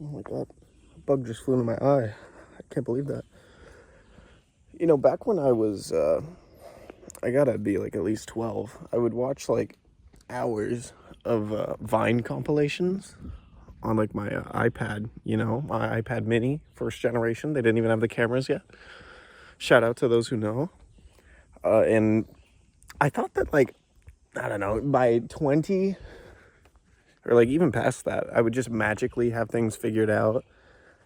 Oh my god, a bug just flew into my eye. I can't believe that. You know, back when I was, I gotta be like at least 12, I would watch like hours of Vine compilations on like my iPad, my iPad mini, first generation. They didn't even have the cameras yet. Shout out to those who know. And I thought that, like, I don't know, by 20 or like even past that, I would just magically have things figured out.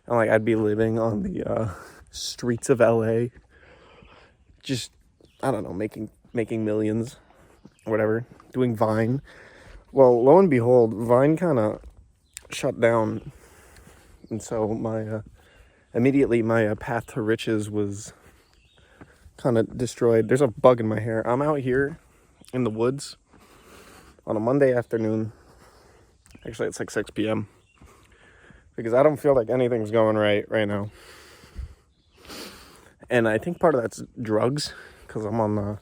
And like I'd be living on the streets of LA, just, I don't know, making millions or whatever, doing Vine. Well, lo and behold, Vine kind of shut down. And so immediately my path to riches was kind of destroyed. There's a bug in my hair. I'm out here in the woods on a Monday afternoon. Actually, it's like 6 p.m. because I don't feel like anything's going right now. And I think part of that's drugs, because I'm on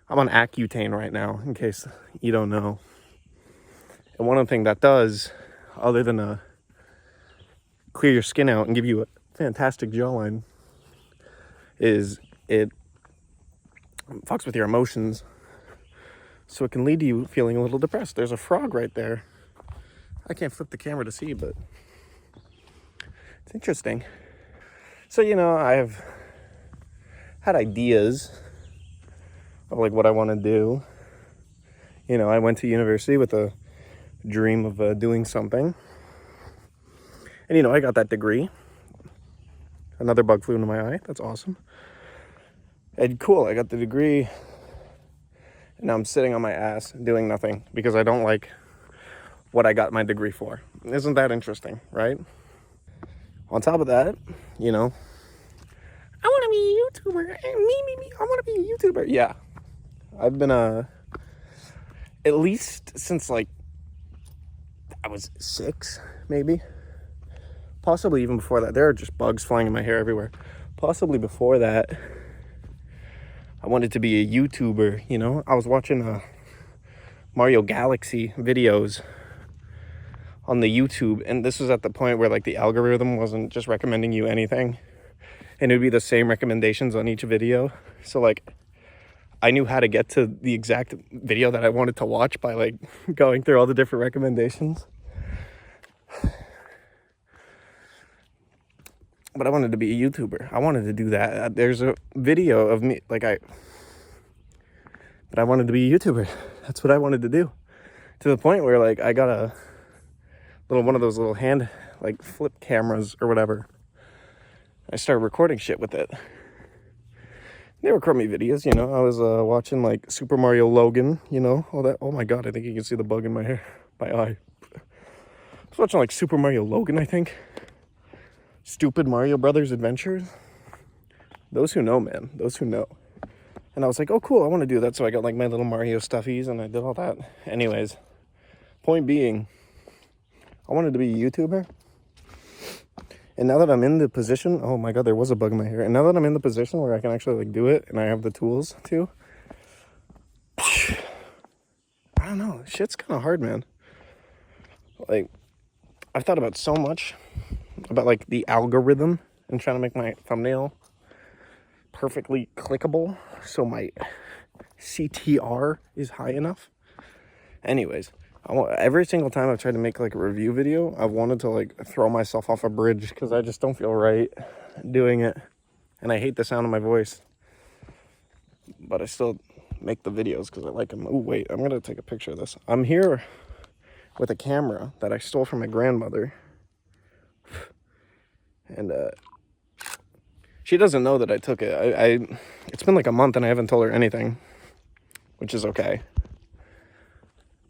Accutane right now, in case you don't know. And one of the things that does, other than clear your skin out and give you a fantastic jawline, is it fucks with your emotions. So it can lead to you feeling a little depressed. There's a frog right there. I can't flip the camera to see, but it's interesting. So, I've had ideas of like what I want to do. I went to university with a dream of doing something. And, I got that degree. Another bug flew into my eye. That's awesome. And cool, I got the degree. And now I'm sitting on my ass doing nothing because I don't like what I got my degree for. Isn't that interesting, right? On top of that, I want to be a YouTuber. Me. I want to be a YouTuber. Yeah. I've been at least since like I was 6, maybe. Possibly even before that. There are just bugs flying in my hair everywhere. Possibly before that, I wanted to be a YouTuber, I was watching Mario Galaxy videos on the YouTube, and this was at the point where like the algorithm wasn't just recommending you anything, and it would be the same recommendations on each video. So like I knew how to get to the exact video that I wanted to watch by like going through all the different recommendations. But I wanted to be a YouTuber. I wanted to do that. There's a video of me, but I wanted to be a YouTuber. That's what I wanted to do. To the point where like I got a little one of those little hand like flip cameras or whatever. I started recording shit with it. They record me videos, I was watching like Super Mario Logan, all that. Oh my god, I think you can see the bug in my hair, my eye. I was watching like Super Mario Logan, I think. Stupid Mario Brothers Adventures. Those who know, man. Those who know. And I was like, oh cool, I want to do that. So I got like my little Mario stuffies and I did all that. Anyways, point being, I wanted to be a YouTuber. And now that I'm in the position, oh my god, there was a bug in my hair. And now that I'm in the position where I can actually like do it and I have the tools to, I don't know, shit's kind of hard, man. Like, I've thought about so much about like the algorithm and trying to make my thumbnail perfectly clickable so my CTR is high enough. Anyways, every single time I've tried to make like a review video, I've wanted to like throw myself off a bridge because I just don't feel right doing it, and I hate the sound of my voice, but I still make the videos because I like them. Oh wait, I'm gonna take a picture of this. I'm here with a camera that I stole from my grandmother, and she doesn't know that I took it. It's been like a month and I haven't told her anything, which is okay.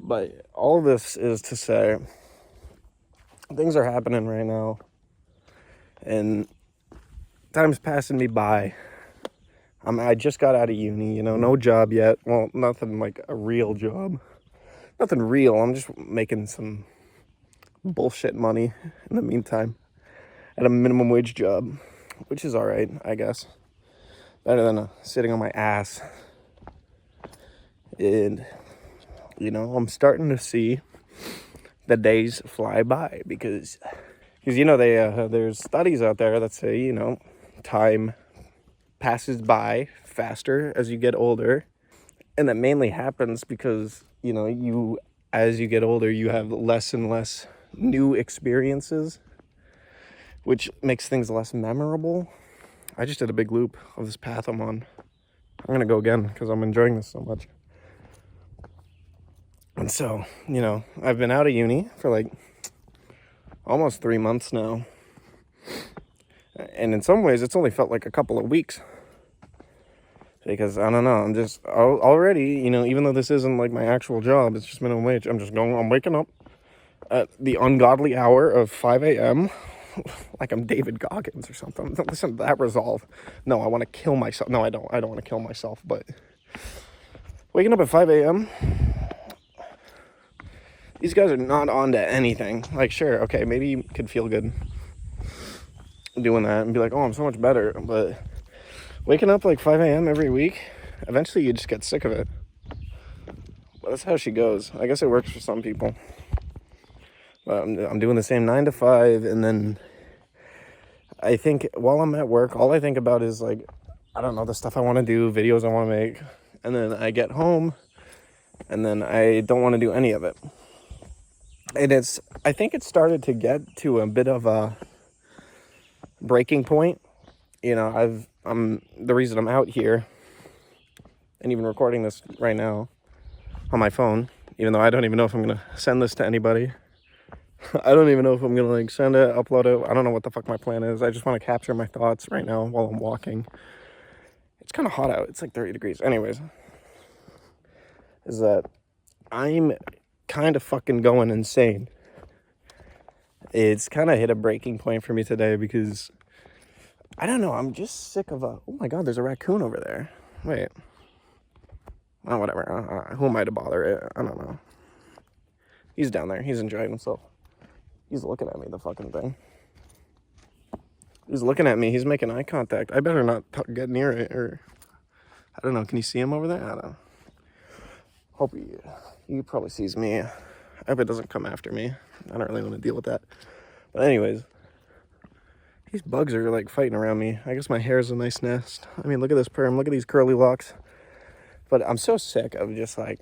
But all this is to say, things are happening right now, and time's passing me by. I just got out of uni, no job yet. Well, nothing like a real job. Nothing real. I'm just making some bullshit money in the meantime at a minimum wage job, which is all right, I guess. Better than sitting on my ass. And, I'm starting to see the days fly by because Because, there's studies out there that say, time passes by faster as you get older. And that mainly happens because, as you get older, you have less and less new experiences, which makes things less memorable. I just did a big loop of this path I'm on. I'm going to go again because I'm enjoying this so much. And so, I've been out of uni for like almost 3 months now. And in some ways, it's only felt like a couple of weeks. Because, I don't know, I'm just already, even though this isn't like my actual job, it's just minimum wage. I'm waking up at the ungodly hour of 5 a.m. like I'm David Goggins or something. Listen to that resolve. No, I want to kill myself. No, I don't want to kill myself, but waking up at 5 a.m., these guys are not on to anything. Like, sure, okay, maybe you could feel good doing that and be like, oh, I'm so much better. But waking up like 5 a.m. every week, eventually you just get sick of it. But that's how she goes. I guess it works for some people. But I'm doing the same 9 to 5, and then I think while I'm at work, all I think about is like, I don't know, the stuff I want to do, videos I want to make. And then I get home, and then I don't want to do any of it. And I think it started to get to a bit of a breaking point. The reason I'm out here and even recording this right now on my phone, even though I don't even know if I'm going to send this to anybody. I don't even know if I'm going to like send it, upload it. I don't know what the fuck my plan is. I just want to capture my thoughts right now while I'm walking. It's kind of hot out. It's like 30 degrees. Anyways, is that I'm kind of fucking going insane. It's kind of hit a breaking point for me today because I don't know, I'm just sick of oh my god, there's a raccoon over there. Wait. Oh, whatever. Who am I to bother? I don't know. He's down there. He's enjoying himself. He's looking at me, the fucking thing. He's looking at me. He's making eye contact. I better not get near it, or I don't know. Can you see him over there? I don't know. Hope he probably sees me. I hope it doesn't come after me. I don't really want to deal with that. But anyways, these bugs are like fighting around me. I guess my hair is a nice nest. I mean, look at this perm. Look at these curly locks. But I'm so sick of just like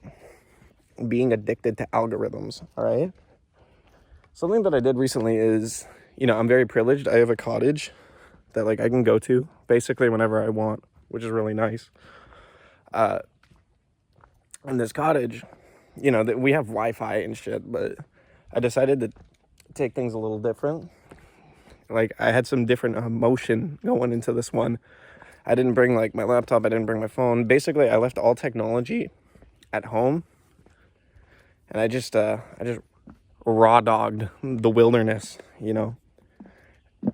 being addicted to algorithms, all right? Something that I did recently is, I'm very privileged. I have a cottage that like I can go to basically whenever I want, which is really nice. In this cottage, that we have Wi-Fi and shit, but I decided to take things a little different. Like, I had some different emotion going into this one. I didn't bring like my laptop. I didn't bring my phone. Basically, I left all technology at home, and I just raw dogged the wilderness, and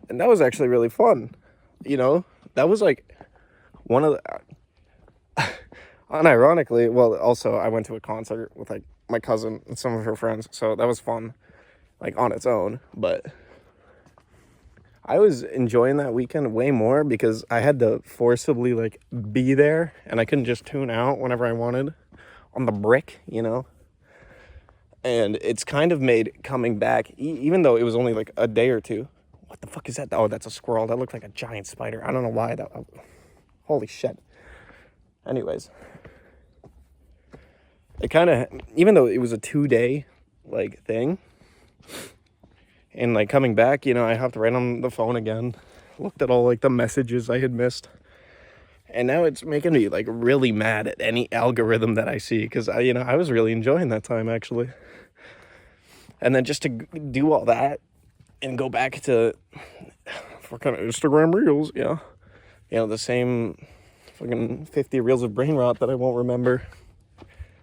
that was actually really fun. That was like one of the unironically, well, also I went to a concert with like my cousin and some of her friends, so that was fun, like on its own. But I was enjoying that weekend way more because I had to forcibly like be there, and I couldn't just tune out whenever I wanted on the brick, And it's kind of made coming back, even though it was only like a day or two. What the fuck is that? Oh, that's a squirrel. That looked like a giant spider. I don't know why that. Holy shit. Anyways, it kind of, even though it was a 2-day like thing, and like coming back, I hopped right on the phone again, looked at all like the messages I had missed. And now it's making me like really mad at any algorithm that I see, because I was really enjoying that time actually. And then just to do all that and go back to fucking Instagram Reels, the same fucking 50 reels of brain rot that I won't remember.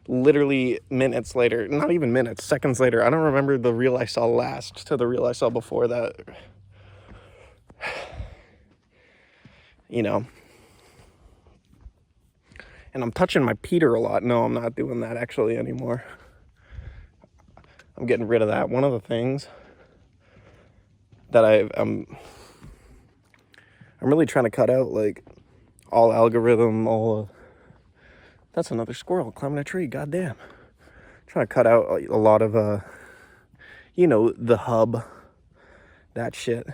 Literally minutes later, not even minutes, seconds later, I don't remember the reel I saw last to the reel I saw before that. And I'm touching my Peter a lot. No, I'm not doing that actually anymore. I'm getting rid of that. One of the things that I'm really trying to cut out, like, all algorithm, that's another squirrel climbing a tree, goddamn. Trying to cut out a lot of, the hub that shit.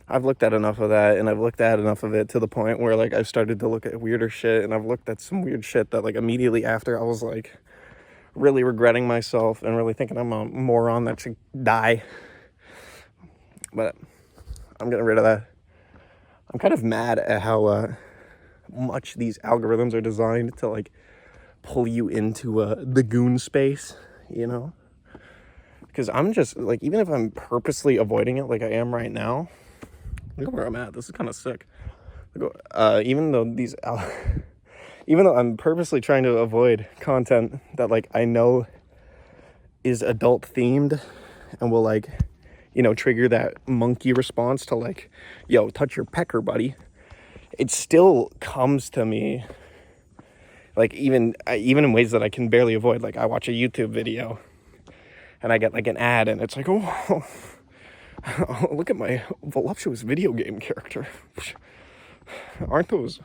I've looked at enough of that, and I've looked at enough of it to the point where, like, I've started to look at weirder shit, and I've looked at some weird shit that, like, immediately after I was, like, really regretting myself and really thinking I'm a moron that should die. But I'm getting rid of that. I'm kind of mad at how much these algorithms are designed to, like, pull you into the goon space, you know? Because I'm just, like, even if I'm purposely avoiding it like I am right now, look at where I'm at. This is kind of sick. Even though I'm purposely trying to avoid content that, like, I know is adult themed and will, like, you know, trigger that monkey response to, like, yo, touch your pecker, buddy. It still comes to me, like, even in ways that I can barely avoid. Like, I watch a YouTube video and I get, like, an ad, and it's like, oh, look at my voluptuous video game character. Aren't those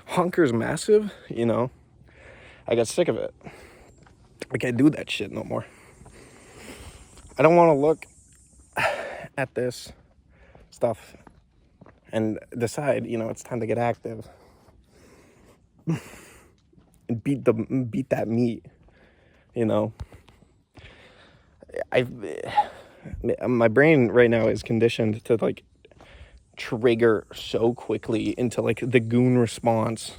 honkers massive? You know, I got sick of it. I can't do that shit no more. I don't want to look at this stuff and decide, you know, it's time to get active and beat that meat, you know. My brain right now is conditioned to, like, trigger so quickly into, like, the goon response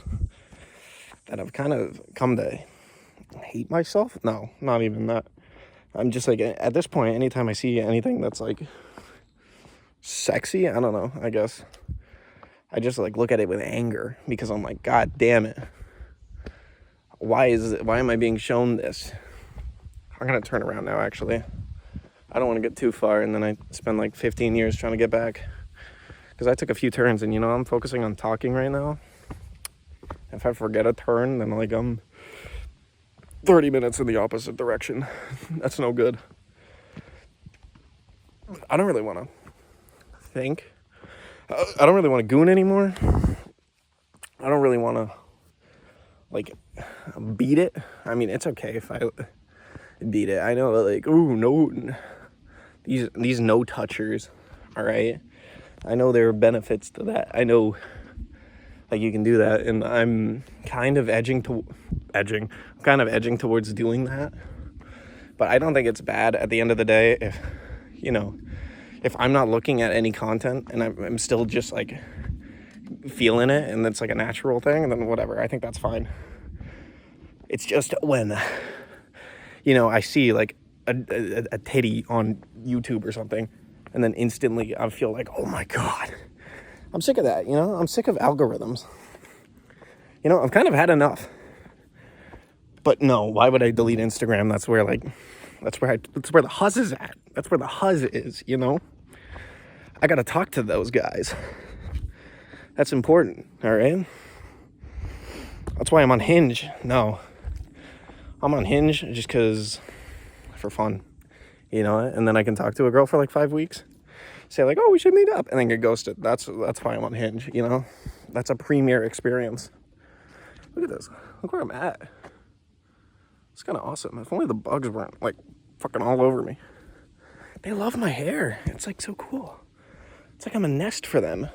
that I've kind of come to hate myself. No, not even that. I'm just, like, at this point, anytime I see anything that's, like, sexy, I don't know, I guess I just, like, look at it with anger, because I'm like, God damn it, why am I being shown this? I'm gonna turn around now, actually. I don't want to get too far and then I spend, like, 15 years trying to get back, because I took a few turns, and, you know, I'm focusing on talking right now. If I forget a turn, then, like, I'm 30 minutes in the opposite direction. That's no good. I don't really want to think. I don't really want to goon anymore. I don't really want to, like, beat it. I mean, it's okay if I beat it. I know, like, ooh, no, these no touchers, all right? I know there are benefits to that. I know, like, you can do that, and I'm kind of edging towards doing that. But I don't think it's bad at the end of the day if, you know, if I'm not looking at any content and I'm still just, like, feeling it, and it's, like, a natural thing, then whatever. I think that's fine. It's just when, you know, I see, like, a titty on YouTube or something, and then instantly I feel like, oh my God, I'm sick of that, you know? I'm sick of algorithms. You know, I've kind of had enough. But no, why would I delete Instagram? That's where the huzz is at. That's where the huzz is, you know? I gotta talk to those guys. That's important, all right? That's why I'm on Hinge. No, I'm on Hinge just because, for fun, you know? And then I can talk to a girl for, like, 5 weeks. Say, like, oh, we should meet up, and then get ghosted. That's why I'm on Hinge, you know? That's a premier experience. Look at this. Look where I'm at. It's kind of awesome. If only the bugs weren't, like, fucking all over me. They love my hair. It's, like, so cool. It's like I'm a nest for them.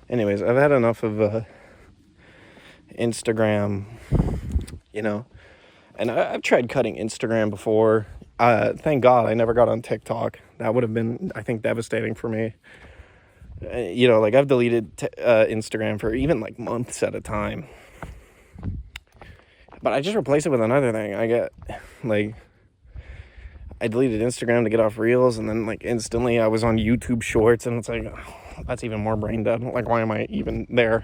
Anyways, I've had enough of Instagram, you know. And I've tried cutting Instagram before. Thank God I never got on TikTok. That would have been, I think, devastating for me. You know, like, I've deleted Instagram for even, like, months at a time. But I just replaced it with another thing. I deleted Instagram to get off Reels, and then, like, instantly I was on YouTube Shorts, and it's like, oh, that's even more brain dead. Like, why am I even there?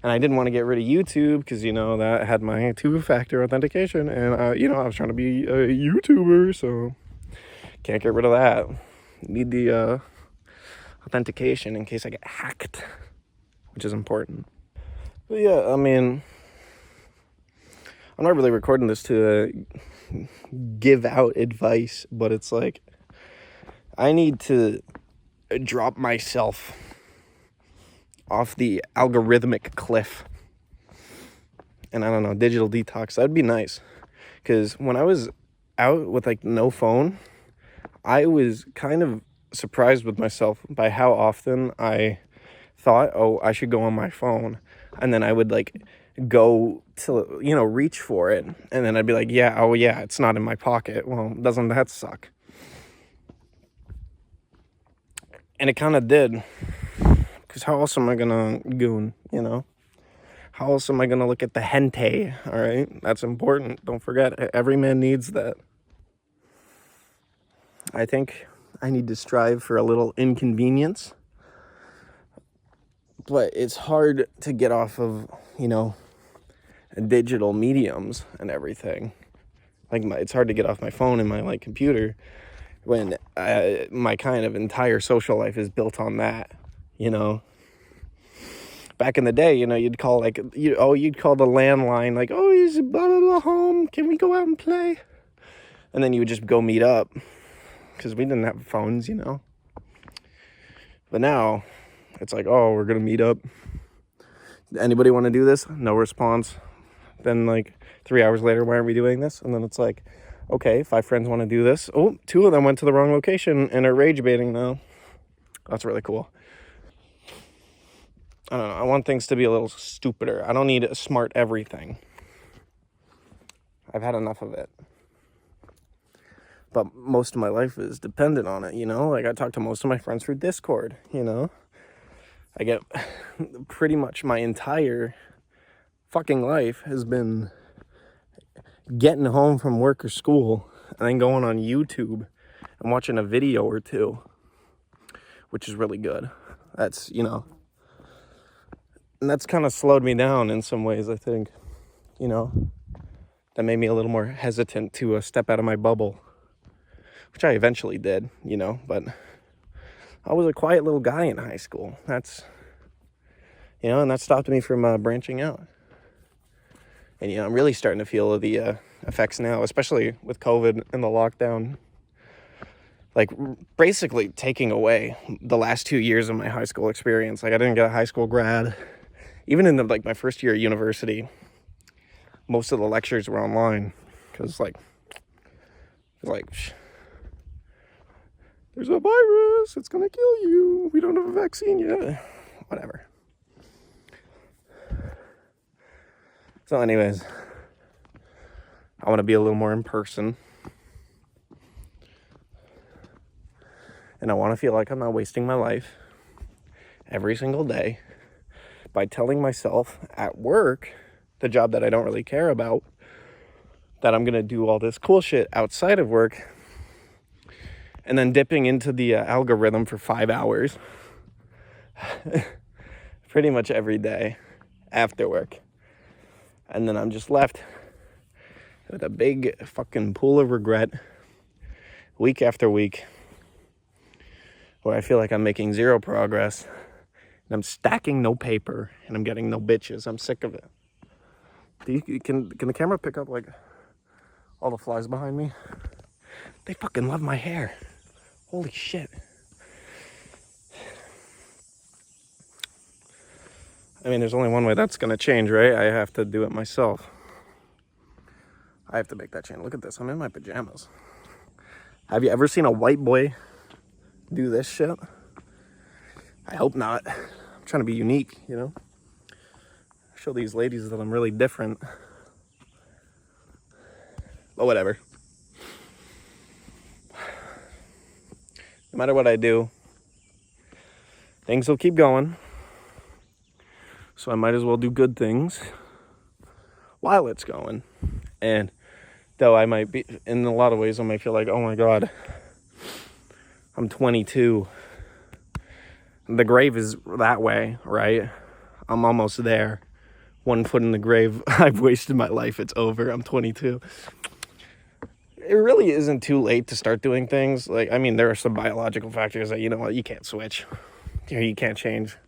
And I didn't want to get rid of YouTube because, you know, that had my two-factor authentication, and, you know, I was trying to be a YouTuber, so can't get rid of that. Need the authentication in case I get hacked, which is important. But yeah, I mean, I'm not really recording this to give out advice, but it's like, I need to drop myself off the algorithmic cliff. And I don't know, digital detox, that'd be nice. Because when I was out with like no phone, I was kind of surprised with myself by how often I thought, oh, I should go on my phone. And then I would like go to, reach for it. And then I'd be like, yeah, oh yeah, it's not in my pocket. Well, doesn't that suck? And it kind of did. Because how else am I going to goon, How else am I going to look at the hentai, all right? That's important. Don't forget, every man needs that. I think I need to strive for a little inconvenience. But it's hard to get off of, digital mediums and everything. Like, it's hard to get off my phone and my, like, computer when my kind of entire social life is built on that, Back in the day, you'd call, like, you'd call the landline, like, oh, is blah, blah, blah home? Can we go out and play? And then you would just go meet up because we didn't have phones, But now it's like, oh, we're going to meet up. Anybody want to do this? No response. Then, like, 3 hours later, why aren't we doing this? And then it's like, okay, 5 friends want to do this. Oh, 2 of them went to the wrong location and are rage baiting now. That's really cool. I don't know. I want things to be a little stupider. I don't need smart everything. I've had enough of it. But most of my life is dependent on it, Like, I talk to most of my friends through Discord, I get pretty much my entire fucking life has been getting home from work or school and then going on YouTube and watching a video or two, which is really good. That's, and that's kind of slowed me down in some ways, I think, that made me a little more hesitant to step out of my bubble, which I eventually did, but I was a quiet little guy in high school. That's, and that stopped me from branching out. And, I'm really starting to feel the effects now, especially with COVID and the lockdown, like basically taking away the last 2 years of my high school experience. Like, I didn't get a high school grad. Even in my first year at university, most of the lectures were online because there's a virus, it's gonna kill you, we don't have a vaccine yet, whatever. So anyways, I want to be a little more in person, and I want to feel like I'm not wasting my life every single day by telling myself at work, the job that I don't really care about, that I'm gonna do all this cool shit outside of work, and then dipping into the algorithm for 5 hours pretty much every day after work. And then I'm just left with a big fucking pool of regret week after week where I feel like I'm making zero progress and I'm stacking no paper and I'm getting no bitches. I'm sick of it. Can the camera pick up like all the flies behind me? They fucking love my hair. Holy shit. I mean, there's only one way that's gonna change, right? I have to do it myself. I have to make that change. Look at this. I'm in my pajamas. Have you ever seen a white boy do this shit? I hope not. I'm trying to be unique, Show these ladies that I'm really different. But whatever. No matter what I do, things will keep going. So I might as well do good things while it's going. And though I might be, in a lot of ways, I might feel like, oh my God, I'm 22. The grave is that way, right? I'm almost there. 1 foot in the grave. I've wasted my life. It's over. I'm 22. It really isn't too late to start doing things. Like, I mean, there are some biological factors that, you can't switch. You can't change.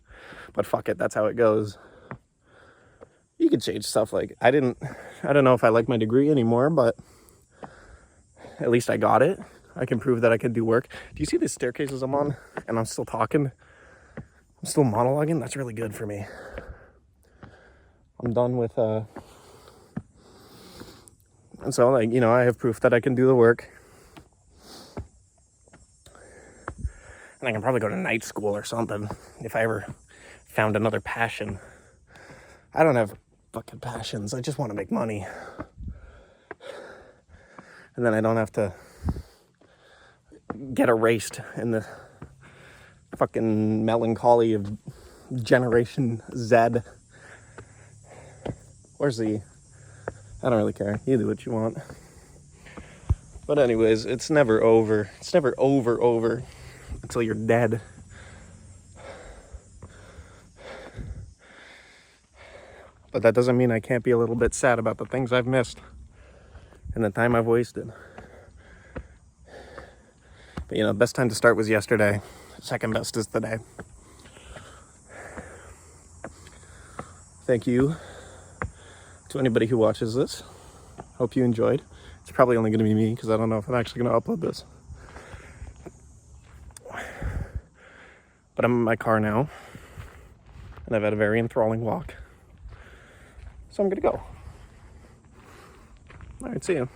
But fuck it, that's how it goes. You can change stuff. Like, I don't know if I like my degree anymore, but at least I got it. I can prove that I can do work. Do you see the staircases I'm on? And I'm still talking. I'm still monologuing. That's really good for me. I'm done with And so, like, you know, I have proof that I can do the work. And I can probably go to night school or something if I ever found another passion. I don't have fucking passions. I just want to make money. And then I don't have to get erased in the fucking melancholy of Generation Z. Or Z. I don't really care. You do what you want. But anyways, it's never over. It's never over until you're dead. But that doesn't mean I can't be a little bit sad about the things I've missed and the time I've wasted. But, you know, the best time to start was yesterday. Second best is today. Thank you to anybody who watches this. Hope you enjoyed. It's probably only going to be me because I don't know if I'm actually going to upload this. But I'm in my car now, and I've had a very enthralling walk. So I'm going to go. All right, see you.